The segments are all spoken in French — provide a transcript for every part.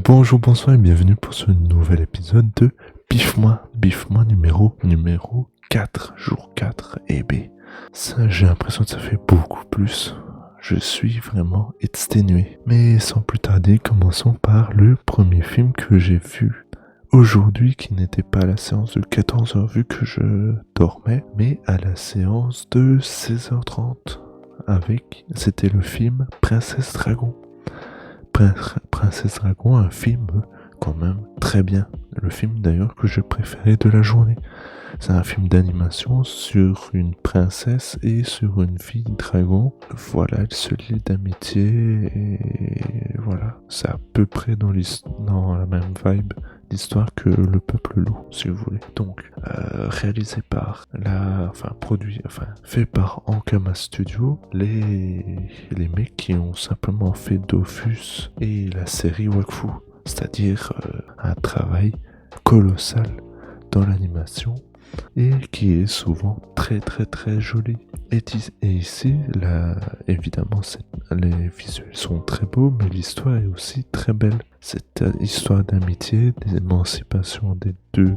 Bonjour, bonsoir et bienvenue pour ce nouvel épisode de Biffe-moi numéro 4, jour 4. Et B. Ça, j'ai l'impression que ça fait beaucoup plus. Je suis vraiment exténué. Mais sans plus tarder, commençons par le premier film que j'ai vu aujourd'hui, qui n'était pas à la séance de 14h vu que je dormais, mais à la séance de 16h30 c'était le film Princesse Dragon. Princesse Dragon, un film quand même très bien. Le film d'ailleurs que je préférais de la journée. C'est un film d'animation sur une princesse et sur une fille dragon. Voilà, elle se lie d'amitié et voilà. C'est à peu près dans la même vibe d'histoire que Le Peuple Loup, si vous voulez. Donc, réalisé par fait par Ankama Studio, les mecs qui ont simplement fait Dofus et la série Wakfu. C'est-à-dire un travail colossal dans l'animation et qui est souvent très très très joli. Et ici, évidemment, les visuels sont très beaux, mais l'histoire est aussi très belle. Cette histoire d'amitié, d'émancipation des deux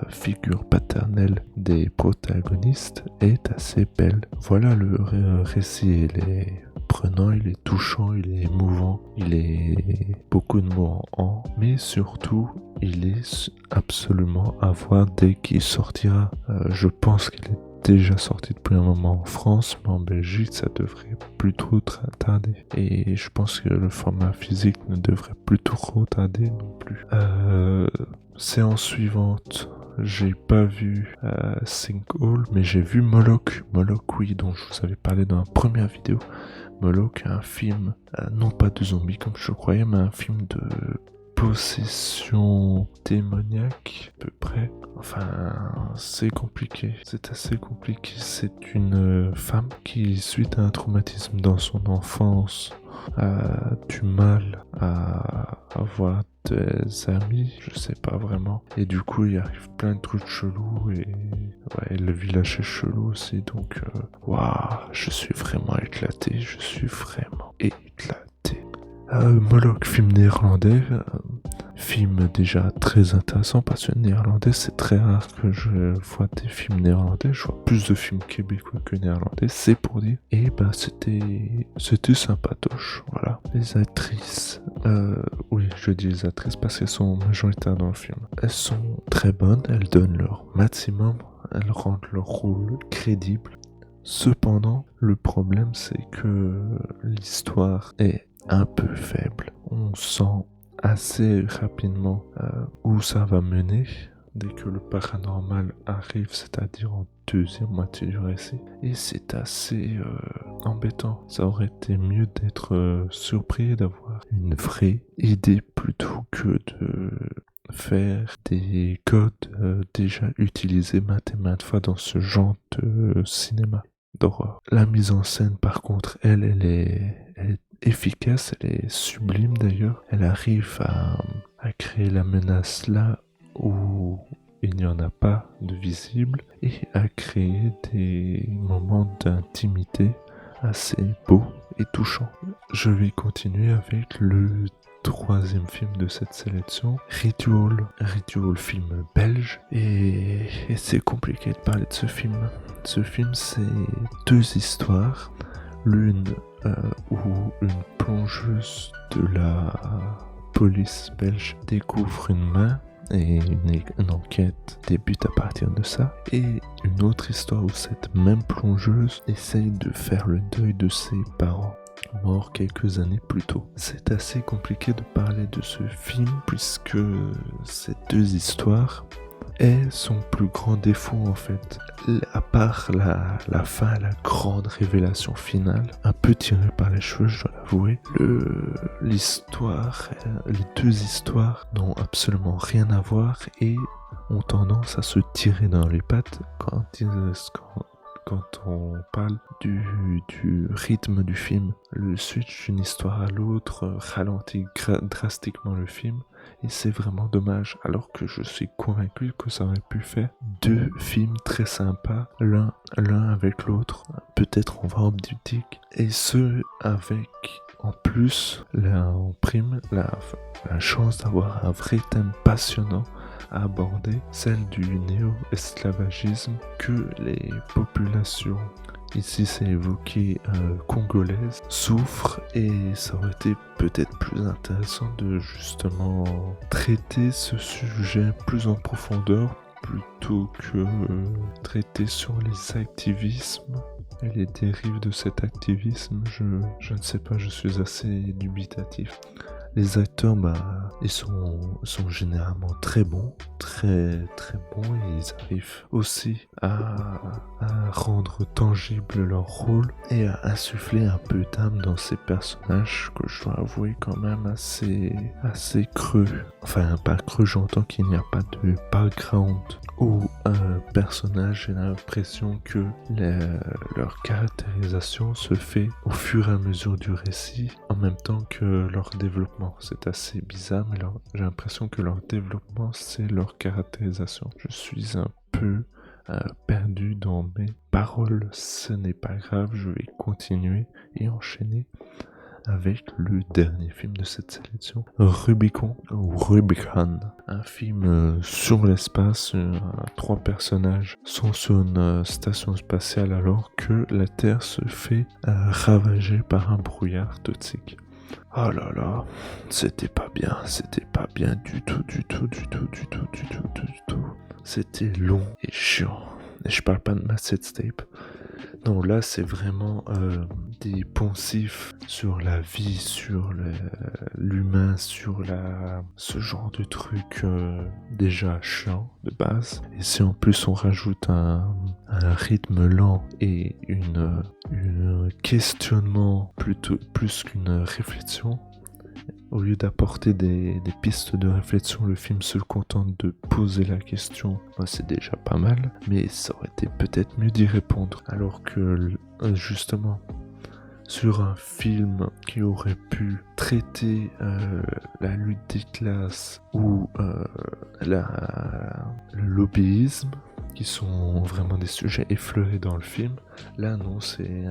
figures paternelles des protagonistes est assez belle. Voilà, le récit, il est prenant, il est touchant, il est émouvant, il est beaucoup de mots en, mais surtout, il est absolument à voir dès qu'il sortira. Je pense qu'il est déjà sorti depuis un moment en France, mais en Belgique, ça devrait plus trop tarder. Et je pense que le format physique ne devrait plus trop tarder non plus. Séance suivante. J'ai pas vu Sinkhole, mais j'ai vu Moloch. Moloch, oui, dont je vous avais parlé dans la première vidéo. Moloch, un film, non pas de zombies comme je croyais, mais un film de possession démoniaque, à peu près. Enfin, c'est compliqué. C'est assez compliqué. C'est une femme qui, suite à un traumatisme dans son enfance, a du mal à avoir des amis, je sais pas vraiment. Et du coup, il arrive plein de trucs chelous et ouais, le village est chelou aussi. Donc, waouh, je suis vraiment éclaté. Je suis vraiment éclaté. Moloch, film néerlandais, film déjà très intéressant parce que néerlandais, c'est très rare que je vois des films néerlandais. Je vois plus de films québécois que néerlandais, c'est pour dire. Et ben c'était sympatoche, voilà. Les actrices, oui, je dis les actrices parce qu'elles sont majoritaires dans le film. Elles sont très bonnes, elles donnent leur maximum, elles rendent leur rôle crédible. Cependant, le problème c'est que l'histoire est un peu faible. On sent assez rapidement où ça va mener dès que le paranormal arrive, c'est-à-dire en deuxième moitié du récit. Et c'est assez embêtant. Ça aurait été mieux d'être surpris et d'avoir une vraie idée plutôt que de faire des codes déjà utilisés maintes et maintes fois dans ce genre de cinéma d'horreur. La mise en scène, par contre, elle est efficace, elle est sublime d'ailleurs. Elle arrive à créer la menace là où il n'y en a pas de visible et à créer des moments d'intimité assez beaux et touchants. Je vais continuer avec le troisième film de cette sélection, Ritual, film belge, et c'est compliqué de parler de ce film. Ce film, c'est deux histoires, l'une où une plongeuse de la police belge découvre une main et une enquête débute à partir de ça, et une autre histoire où cette même plongeuse essaye de faire le deuil de ses parents mort quelques années plus tôt. C'est assez compliqué de parler de ce film puisque ces deux histoires est son plus grand défaut en fait. À part la fin, la grande révélation finale, un peu tirée par les cheveux, je dois l'avouer, l'histoire, les deux histoires n'ont absolument rien à voir et ont tendance à se tirer dans les pattes quand on parle du rythme du film. Le switch d'une histoire à l'autre ralentit drastiquement le film et c'est vraiment dommage, alors que je suis convaincu que ça aurait pu faire deux films très sympas, l'un avec l'autre, peut-être en forme boutique, et ce avec en plus, là, en prime, la chance d'avoir un vrai thème passionnant à aborder, celle du néo-esclavagisme que les populations, ici c'est évoqué, congolaises, souffrent, et ça aurait été peut-être plus intéressant de justement traiter ce sujet plus en profondeur plutôt que traiter sur les activismes et les dérives de cet activisme. Je ne sais pas, je suis assez dubitatif. Les acteurs, ils sont généralement très bons, très bons, et ils arrivent aussi à rendre tangible leur rôle et à insuffler un peu d'âme dans ces personnages que je dois avouer quand même assez creux. Enfin, pas creux, j'entends qu'il n'y a pas de background où un personnage, j'ai l'impression que leur caractérisation se fait au fur et à mesure du récit, en même temps que leur développement. C'est assez bizarre, mais j'ai l'impression que leur développement, c'est leur caractérisation. Je suis un peu perdu dans mes paroles. Ce n'est pas grave, je vais continuer et enchaîner avec le dernier film de cette sélection, Rubicon, ou Rubicon, un film sur l'espace. 3 personnages sont sur une station spatiale alors que la Terre se fait ravager par un brouillard toxique. Oh là là, c'était pas bien du tout. C'était long et chiant. Et je parle pas de ma set tape. Non, là c'est vraiment des poncifs sur la vie, sur l'humain, sur ce genre de truc déjà chiant de base. Et si en plus on rajoute un rythme lent et un questionnement plus qu'une réflexion, au lieu d'apporter des pistes de réflexion, le film se contente de poser la question. C'est déjà pas mal, mais ça aurait été peut-être mieux d'y répondre. Alors que, justement, sur un film qui aurait pu traiter la lutte des classes ou le lobbyisme, qui sont vraiment des sujets effleurés dans le film, là non, c'est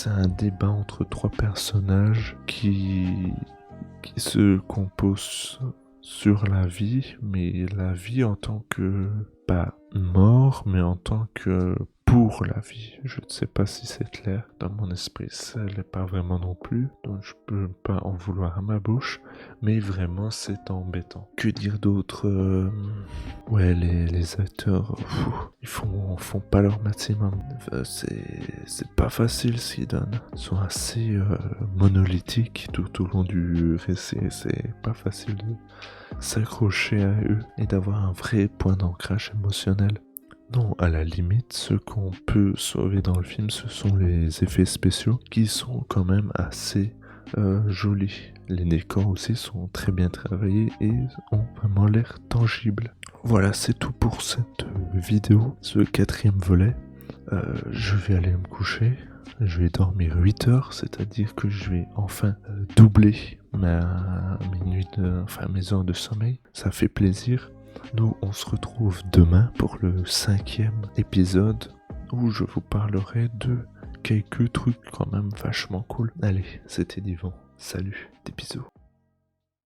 un débat entre 3 personnages qui se compose sur la vie, mais la vie en tant que, pas mort, mais en tant que pour la vie. Je ne sais pas si c'est clair dans mon esprit, ça l'est pas vraiment non plus, donc je peux pas en vouloir à ma bouche, mais vraiment c'est embêtant. Que dire d'autre? Ouais, les acteurs, ils font pas leur maximum. C'est pas facile ce qu'ils donnent. Ils sont assez monolithiques tout au long du récit. C'est pas facile de s'accrocher à eux et d'avoir un vrai point d'ancrage émotionnel. Non, à la limite, ce qu'on peut sauver dans le film, ce sont les effets spéciaux qui sont quand même assez jolis. Les décors aussi sont très bien travaillés et ont vraiment l'air tangibles. Voilà, c'est tout pour cette vidéo, ce 4e volet. Je vais aller me coucher. Je vais dormir 8 heures, c'est-à-dire que je vais enfin doubler mes heures de sommeil. Ça fait plaisir. Nous, on se retrouve demain pour le 5e épisode où je vous parlerai de quelques trucs quand même vachement cool. Allez, c'était Divan. Salut, des bisous.